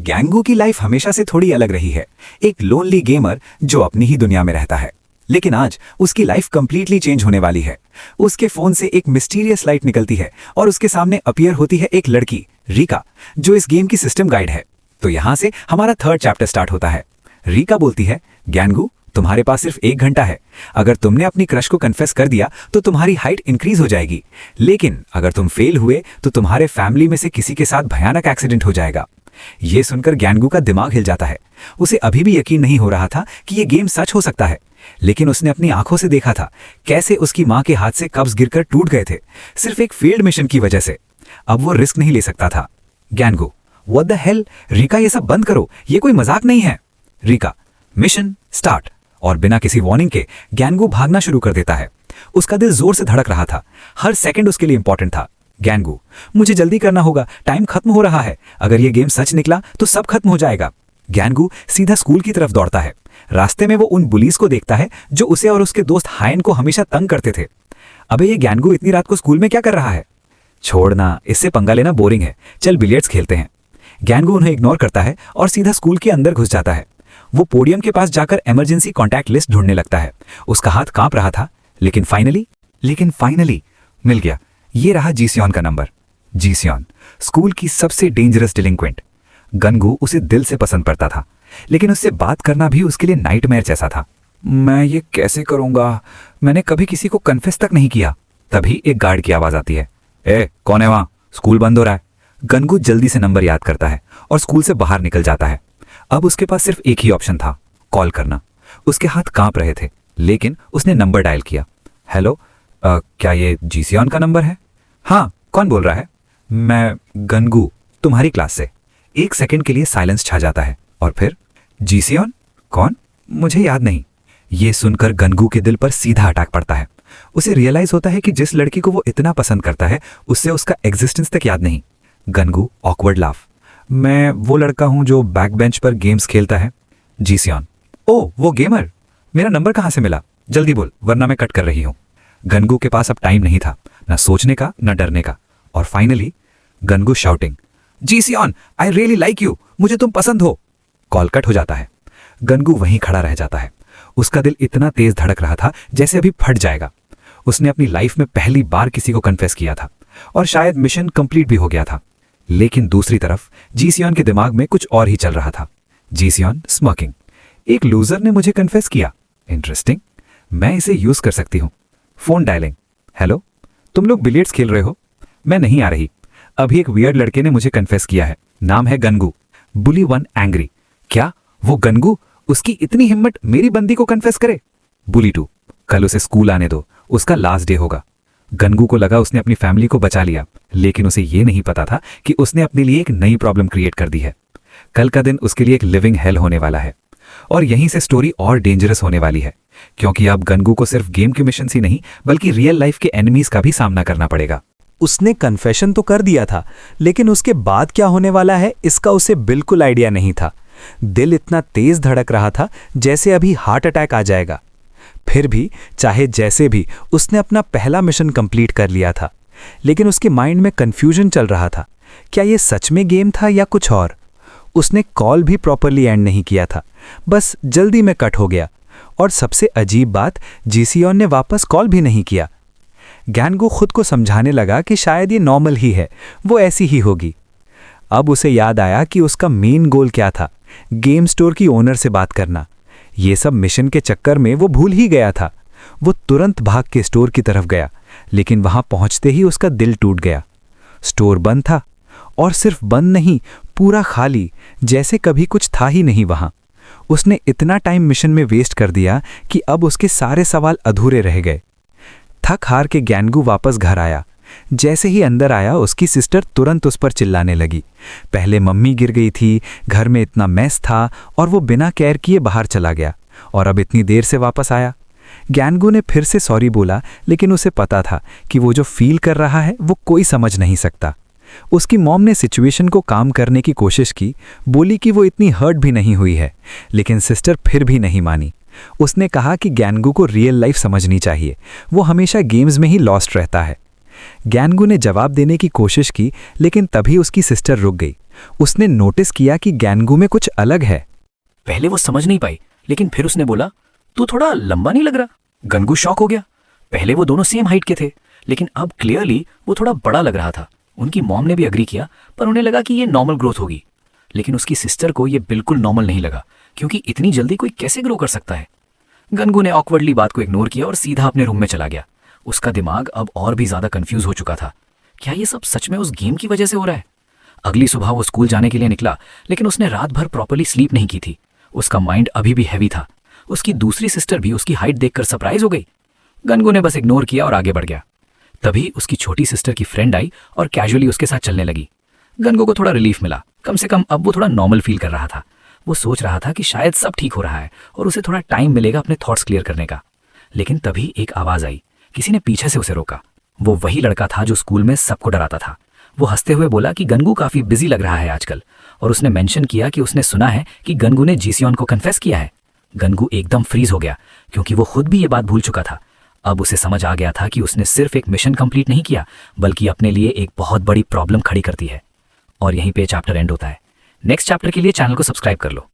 गैंगू की लाइफ हमेशा से थोड़ी अलग रही है। एक लोनली गेमर जो अपनी ही दुनिया में रहता है। लेकिन आज उसकी लाइफ कंप्लीटली चेंज होने वाली है। उसके फोन से एक मिस्टीरियस लाइट निकलती है और उसके सामने अपीयर होती है एक लड़की, रीका, जो इस गेम की सिस्टम गाइड है। तो यहाँ से हमारा थर्ड चैप्टर स्टार्ट होता है। रीका बोलती है, गैंगू, तुम्हारे पास सिर्फ 1 घंटा है। अगर तुमने अपनी क्रश को कन्फेस कर दिया तो तुम्हारी हाइट इंक्रीज हो जाएगी, लेकिन अगर तुम फेल हुए तो तुम्हारे फैमिली में से किसी के साथ भयानक एक्सीडेंट हो जाएगा। ये सुनकर गैंगू का दिमाग हिल जाता है। उसे अभी भी यकीन नहीं हो रहा था कि ये गेम सच हो सकता है, लेकिन उसने अपनी आंखों से देखा था कैसे उसकी मां के हाथ से कब्ज गिरकर टूट गए थे, सिर्फ एक फेल्ड मिशन की वजह से। अब वो रिस्क नहीं ले सकता था। गैंगू, व्हाट द हेल? रीका, ये सब बंद करो, ये कोई मजाक नहीं है। Rica, mission start. और बिना किसी वार्निंग के गैंगू भागना शुरू कर देता है। उसका दिल जोर से धड़क रहा था, हर सेकंड उसके लिए इंपॉर्टेंट था। गैंगू, मुझे जल्दी करना होगा, टाइम खत्म हो रहा है। अगर ये गेम सच निकला तो सब खत्म हो जाएगा। गैंगू सीधा स्कूल की तरफ दौड़ता है। रास्ते में वो उन बुलीज को देखता है जो उसे और उसके दोस्त हायन को हमेशा तंग करते थे। अबे ये गैंगू इतनी रात को स्कूल में क्या कर रहा है? छोड़ना, इससे पंगा लेना बोरिंग है, चल बिलियर्ड्स खेलते हैं। गैंगू उन्हें इग्नोर करता है और सीधा स्कूल के अंदर घुस जाता है। वो पोडियम के पास जाकर इमरजेंसी कॉन्टैक्ट लिस्ट ढूंढने लगता है। उसका हाथ कांप रहा था, लेकिन फाइनली मिल गया। ये रहा जीसियन का नंबर। जीसियन, स्कूल की सबसे डेंजरस डिलिंक्वेंट। गनगू उसे दिल से पसंद करता था, लेकिन उससे बात करना भी उसके लिए नाइटमेयर जैसा था। मैं ये कैसे करूंगा? मैंने कभी किसी को कन्फेस तक नहीं किया। तभी एक गार्ड की आवाज आती है, ए, कौन है वहां? स्कूल बंद हो रहा है। गनगू जल्दी से नंबर याद करता है और स्कूल से बाहर निकल जाता है। अब उसके पास सिर्फ एक ही ऑप्शन था, कॉल करना। उसके हाथ कांप रहे थे, लेकिन उसने नंबर डायल किया। हेलो, क्या ये जीसियन का नंबर है? हाँ, कौन बोल रहा है? मैं गनगू, तुम्हारी क्लास से। 1 सेकंड के लिए साइलेंस छा जाता है और फिर, जीसियन? कौन? मुझे याद नहीं। ये सुनकर गनगू के दिल पर सीधा अटैक पड़ता है। उसे रियलाइज होता है कि जिस लड़की को वो इतना पसंद करता है उससे उसका एग्जिस्टेंस तक याद नहीं। गनगू ऑकवर्ड लाफ, मैं वो लड़का हूं जो बैक बेंच पर गेम्स खेलता है। जीसियन, ओ वो गेमर, मेरा नंबर कहां से मिला? जल्दी बोल, वरना मैं कट कर रही हूं। गनगू के पास अब टाइम नहीं था, ना सोचने का ना डरने का। और फाइनली गनगू शाउटिंग, जीसियन, आई रियली लाइक यू, मुझे तुम पसंद हो। कॉल कट हो जाता है। गनगू वहीं खड़ा रह जाता है। उसका दिल इतना तेज धड़क रहा था जैसे अभी फट जाएगा। उसने अपनी लाइफ में पहली बार किसी को कन्फेस किया था और शायद मिशन कंप्लीट भी हो गया था। लेकिन दूसरी तरफ जीसियन के दिमाग में कुछ और ही चल रहा था। जीसियन स्मर्किंग, एक लूजर ने मुझे कन्फेस किया, इंटरेस्टिंग, मैं इसे यूज कर सकती हूँ। फोन डायलिंग, हेलो, तुम लोग बिलियर्ड्स खेल रहे हो? मैं नहीं आ रही, अभी एक वियर्ड लड़के ने मुझे कन्फेस किया है, नाम है गनगू। बुली 1 एंग्री, क्या वो गनगू? उसकी इतनी हिम्मत मेरी बंदी को कन्फेस करे? बुली 2, कल उसे स्कूल आने दो, उसका लास्ट डे होगा। गनगू को लगा उसने अपनी फैमिली को बचा लिया, लेकिन उसे यह नहीं पता था कि उसने अपने लिए एक नई प्रॉब्लम क्रिएट कर दी है। कल का दिन उसके लिए एक लिविंग हेल होने वाला है। और यहीं से स्टोरी और डेंजरस होने वाली है, क्योंकि अब गनगू को सिर्फ गेम के मिशन ही नहीं बल्कि रियल लाइफ के एनिमीज का भी सामना करना पड़ेगा। उसने कन्फेशन तो कर दिया था, लेकिन उसके बाद क्या होने वाला है इसका उसे बिल्कुल आइडिया नहीं था। दिल इतना तेज धड़क रहा था जैसे अभी हार्ट अटैक आ जाएगा। फिर भी चाहे जैसे भी उसने अपना पहला मिशन कंप्लीट कर लिया था, लेकिन उसके माइंड में कंफ्यूजन चल रहा था। क्या ये सच में गेम था या कुछ और? उसने कॉल भी प्रॉपरली एंड नहीं किया था, बस जल्दी में कट हो गया। और सबसे अजीब बात, जीसियन ने वापस कॉल भी नहीं किया। गैंगू खुद को समझाने लगा कि शायद ये नॉर्मल ही है, वो ऐसी ही होगी। अब उसे याद आया कि उसका मेन गोल क्या था, गेम स्टोर की ओनर से बात करना। ये सब मिशन के चक्कर में वो भूल ही गया था। वो तुरंत भाग के स्टोर की तरफ गया, लेकिन वहां पहुंचते ही उसका दिल टूट गया। स्टोर बंद था, और सिर्फ बंद नहीं, पूरा खाली, जैसे कभी कुछ था ही नहीं वहां। उसने इतना टाइम मिशन में वेस्ट कर दिया कि अब उसके सारे सवाल अधूरे रह गए। थक हार के गैंगू वापस घर आया। जैसे ही अंदर आया उसकी सिस्टर तुरंत उस पर चिल्लाने लगी। पहले मम्मी गिर गई थी, घर में इतना मैस था, और वो बिना केयर किए बाहर चला गया, और अब इतनी देर से वापस आया। गैंगू ने फिर से सॉरी बोला, लेकिन उसे पता था कि वो जो फील कर रहा है वो कोई समझ नहीं सकता। उसकी मॉम ने सिचुएशन को काम करने की कोशिश की, बोली कि वो इतनी हर्ट भी नहीं हुई है, लेकिन सिस्टर फिर भी नहीं मानी। उसने कहा कि गैंगू को रियल लाइफ समझनी चाहिए, वो हमेशा गेम्स में ही लॉस्ट रहता है। गैनगू ने जवाब देने की कोशिश की, लेकिन तभी उसकी सिस्टर रुक गई। उसने नोटिस किया कि गैनगू में कुछ अलग है। पहले वो समझ नहीं पाई, लेकिन फिर उसने बोला, तू थोड़ा लंबा नहीं लग रहा। गनगू शॉक हो गया। पहले वो दोनों सेम हाइट के थे, लेकिन अब क्लियरली वो थोड़ा बड़ा लग रहा था। उनकी मॉम ने भी अग्री किया, पर उन्हें लगा कि ये नॉर्मल ग्रोथ होगी। लेकिन उसकी सिस्टर को ये बिल्कुल नॉर्मल नहीं लगा, क्योंकि इतनी जल्दी कोई कैसे ग्रो कर सकता है। गनगू ने ऑकवर्डली बात को इग्नोर किया और सीधा अपने रूम में चला गया। उसका दिमाग अब और भी ज्यादा कंफ्यूज हो चुका था। क्या ये सब सच में उस गेम की वजह से हो रहा है? अगली सुबह वो स्कूल जाने के लिए निकला, लेकिन उसने रात भर प्रॉपर्ली स्लीप नहीं की थी। उसका माइंड अभी भी हैवी था। उसकी दूसरी सिस्टर भी उसकी हाइट देखकर सरप्राइज हो गई। गनगू ने बस इग्नोर किया और आगे बढ़ गया। तभी उसकी छोटी सिस्टर की फ्रेंड आई और कैजुअली उसके साथ चलने लगी। गनगू को थोड़ा रिलीफ मिला। कम से कम अब वो थोड़ा नॉर्मल फील कर रहा था। वो सोच रहा था कि शायद सब ठीक हो रहा है और उसे थोड़ा टाइम मिलेगा अपने थॉट्स क्लियर करने का। लेकिन तभी एक आवाज आई। किसी ने पीछे से उसे रोका। वो वही लड़का था जो स्कूल में सबको डराता था। वो हंसते हुए बोला कि गनगू काफी बिजी लग रहा है आजकल, और उसने मेंशन किया कि उसने सुना है कि गनगू ने जीसियन को कन्फेस किया है। गनगू एकदम फ्रीज हो गया, क्योंकि वो खुद भी ये बात भूल चुका था। अब उसे समझ आ गया था कि उसने सिर्फ एक मिशन कंप्लीट नहीं किया, बल्कि अपने लिए एक बहुत बड़ी प्रॉब्लम खड़ी करती है। और यहीं पे चैप्टर एंड होता है। नेक्स्ट चैप्टर के लिए चैनल को सब्सक्राइब कर लो।